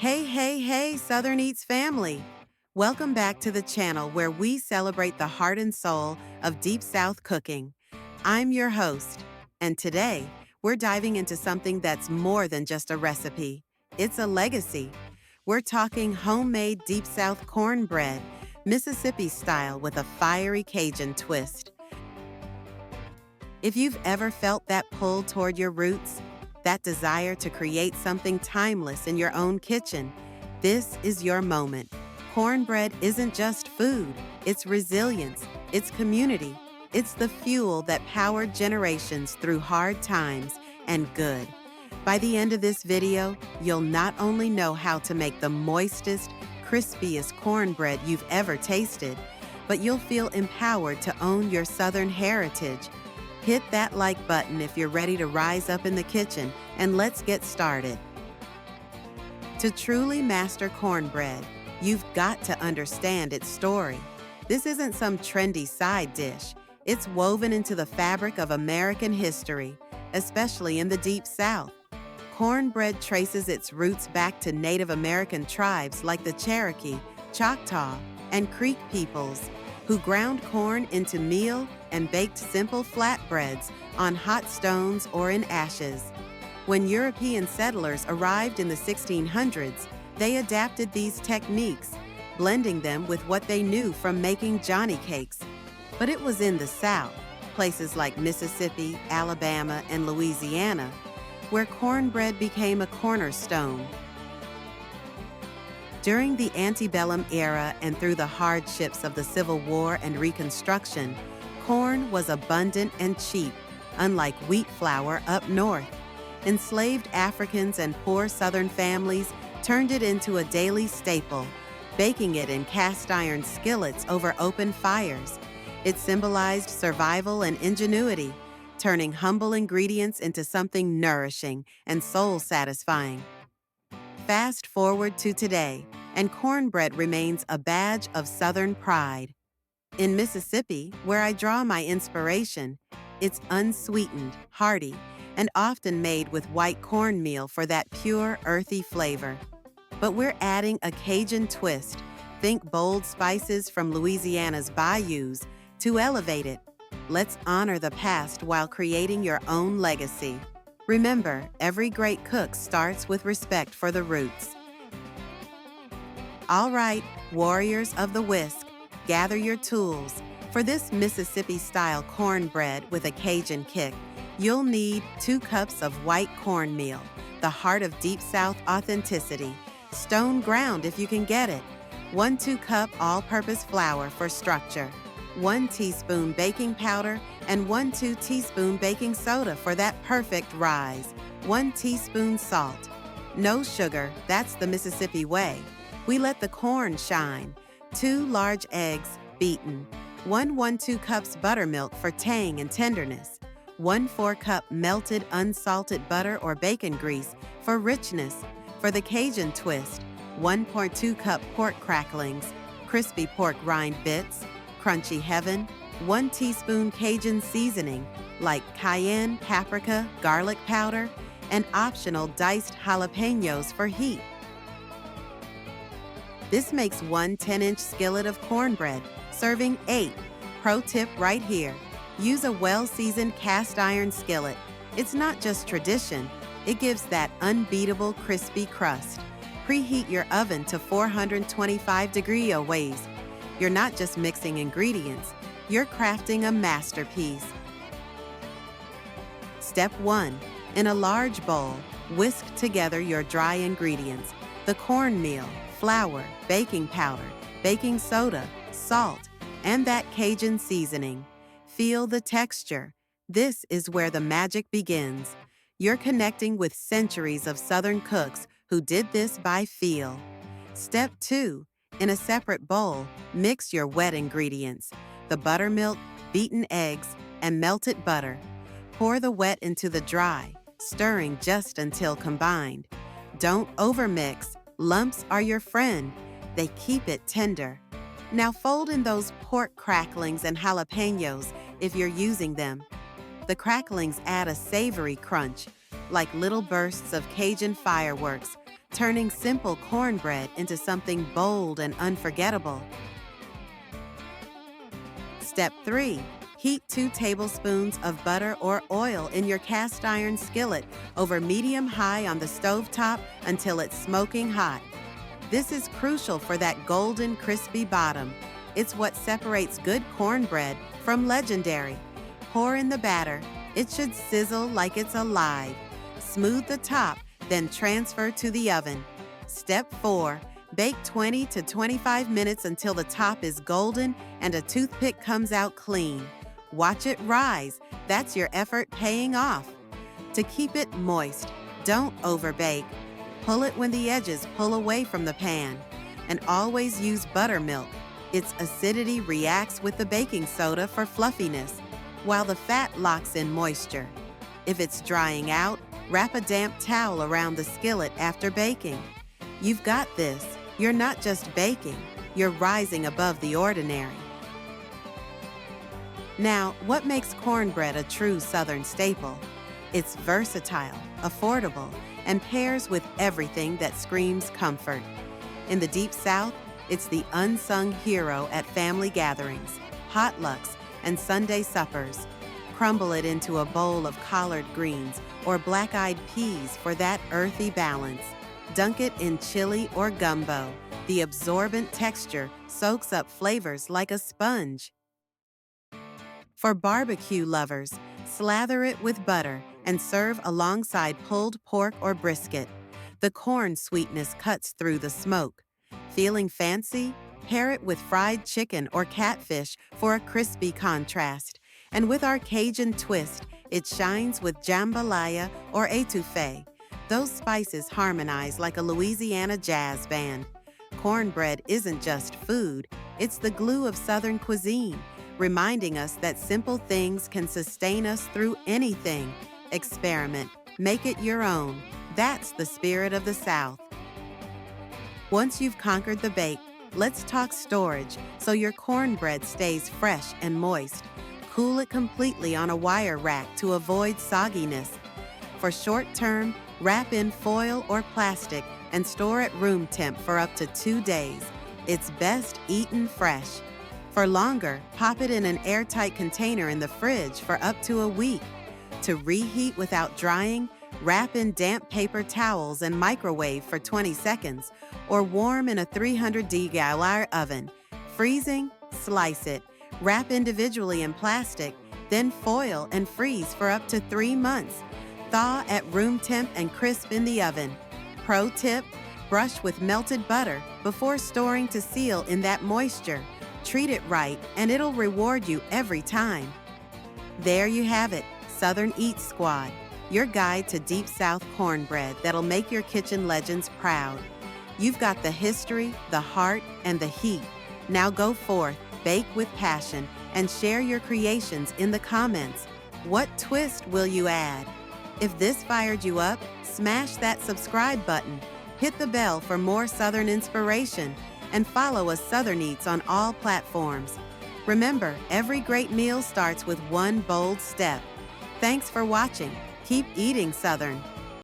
Hey, hey, hey, Southern Eats family! Welcome back to the channel where we celebrate the heart and soul of Deep South cooking. I'm your host, and today we're diving into something that's more than just a recipe. It's a legacy. We're talking homemade Deep South cornbread, Mississippi style with a fiery Cajun twist. If you've ever felt that pull toward your roots, that desire to create something timeless in your own kitchen, this is your moment. Cornbread isn't just food, it's resilience, it's community, it's the fuel that powered generations through hard times and good. By the end of this video, you'll not only know how to make the moistest, crispiest cornbread you've ever tasted, but you'll feel empowered to own your Southern heritage. Hit that like button if you're ready to rise up in the kitchen, and let's get started. To truly master cornbread, you've got to understand its story. This isn't some trendy side dish. It's woven into the fabric of American history, especially in the Deep South. Cornbread traces its roots back to Native American tribes like the Cherokee, Choctaw, and Creek peoples, who ground corn into meal and baked simple flatbreads on hot stones or in ashes. When European settlers arrived in the 1600s, they adapted these techniques, blending them with what they knew from making Johnny cakes. But it was in the South, places like Mississippi, Alabama, and Louisiana, where cornbread became a cornerstone. During the antebellum era and through the hardships of the Civil War and Reconstruction, corn was abundant and cheap, unlike wheat flour up north. Enslaved Africans and poor Southern families turned it into a daily staple, baking it in cast-iron skillets over open fires. It symbolized survival and ingenuity, turning humble ingredients into something nourishing and soul-satisfying. Fast forward to today, and cornbread remains a badge of Southern pride. In Mississippi, where I draw my inspiration, it's unsweetened, hearty, and often made with white cornmeal for that pure, earthy flavor. But we're adding a Cajun twist, think bold spices from Louisiana's bayous, to elevate it. Let's honor the past while creating your own legacy. Remember, every great cook starts with respect for the roots. All right, warriors of the whisk, gather your tools. For this Mississippi-style cornbread with a Cajun kick, you'll need 2 cups of white cornmeal, the heart of Deep South authenticity, stone ground if you can get it, 1 2-cup all-purpose flour for structure, 1 teaspoon baking powder, and 1 2 teaspoon baking soda for that perfect rise, 1 teaspoon salt. No sugar, that's the Mississippi way. We let the corn shine. 2 large eggs, beaten. 1 1/2 cups buttermilk for tang and tenderness. 1 4-cup melted unsalted butter or bacon grease for richness. For the Cajun twist, 1.2 cup pork cracklings, crispy pork rind bits, crunchy heaven, 1 teaspoon Cajun seasoning like cayenne, paprika, garlic powder, and optional diced jalapenos for heat. This makes 1 10-inch skillet of cornbread, serving 8. Pro tip right here, use a well-seasoned cast iron skillet. It's not just tradition, it gives that unbeatable crispy crust. Preheat your oven to 425 degrees. You're not just mixing ingredients, you're crafting a masterpiece. Step 1. In a large bowl, whisk together your dry ingredients, the cornmeal, flour, baking powder, baking soda, salt, and that Cajun seasoning. Feel the texture. This is where the magic begins. You're connecting with centuries of Southern cooks who did this by feel. Step 2. In a separate bowl, mix your wet ingredients, the buttermilk, beaten eggs, and melted butter. Pour the wet into the dry, stirring just until combined. Don't overmix. Lumps are your friend. They keep it tender. Now fold in those pork cracklings and jalapenos if you're using them. The cracklings add a savory crunch, like little bursts of Cajun fireworks, turning simple cornbread into something bold and unforgettable. Step 3. Heat 2 tablespoons of butter or oil in your cast iron skillet over medium-high on the stovetop until it's smoking hot. This is crucial for that golden, crispy bottom. It's what separates good cornbread from legendary. Pour in the batter. It should sizzle like it's alive. Smooth the top, then transfer to the oven. Step 4. Bake 20 to 25 minutes until the top is golden and a toothpick comes out clean. Watch it rise. That's your effort paying off. To keep it moist, don't overbake. Pull it when the edges pull away from the pan. And always use buttermilk. Its acidity reacts with the baking soda for fluffiness, while the fat locks in moisture. If it's drying out, wrap a damp towel around the skillet after baking. You've got this. You're not just baking, you're rising above the ordinary. Now, what makes cornbread a true Southern staple? It's versatile, affordable, and pairs with everything that screams comfort. In the Deep South, it's the unsung hero at family gatherings, potlucks, and Sunday suppers. Crumble it into a bowl of collard greens or black-eyed peas for that earthy balance. Dunk it in chili or gumbo. The absorbent texture soaks up flavors like a sponge. For barbecue lovers, slather it with butter and serve alongside pulled pork or brisket. The corn sweetness cuts through the smoke. Feeling fancy? Pair it with fried chicken or catfish for a crispy contrast. And with our Cajun twist, it shines with jambalaya or etouffee. Those spices harmonize like a Louisiana jazz band. Cornbread isn't just food, it's the glue of Southern cuisine, reminding us that simple things can sustain us through anything. Experiment, make it your own. That's the spirit of the South. Once you've conquered the bake, let's talk storage so your cornbread stays fresh and moist. Cool it completely on a wire rack to avoid sogginess. For short term, wrap in foil or plastic and store at room temp for up to 2 days. It's best eaten fresh. For longer, pop it in an airtight container in the fridge for up to a week. To reheat without drying, wrap in damp paper towels and microwave for 20 seconds, or warm in a 300°F oven. Freezing? Slice it. Wrap individually in plastic, then foil and freeze for up to 3 months. Thaw at room temp and crisp in the oven. Pro tip, brush with melted butter before storing to seal in that moisture. Treat it right and it'll reward you every time. There you have it, Southern Eat Squad, your guide to Deep South cornbread that'll make your kitchen legends proud. You've got the history, the heart, and the heat. Now go forth, bake with passion, and share your creations in the comments. What twist will you add? If this fired you up, smash that subscribe button, hit the bell for more Southern inspiration, and follow us Southern Eats on all platforms. Remember, every great meal starts with one bold step. Thanks for watching. Keep eating Southern.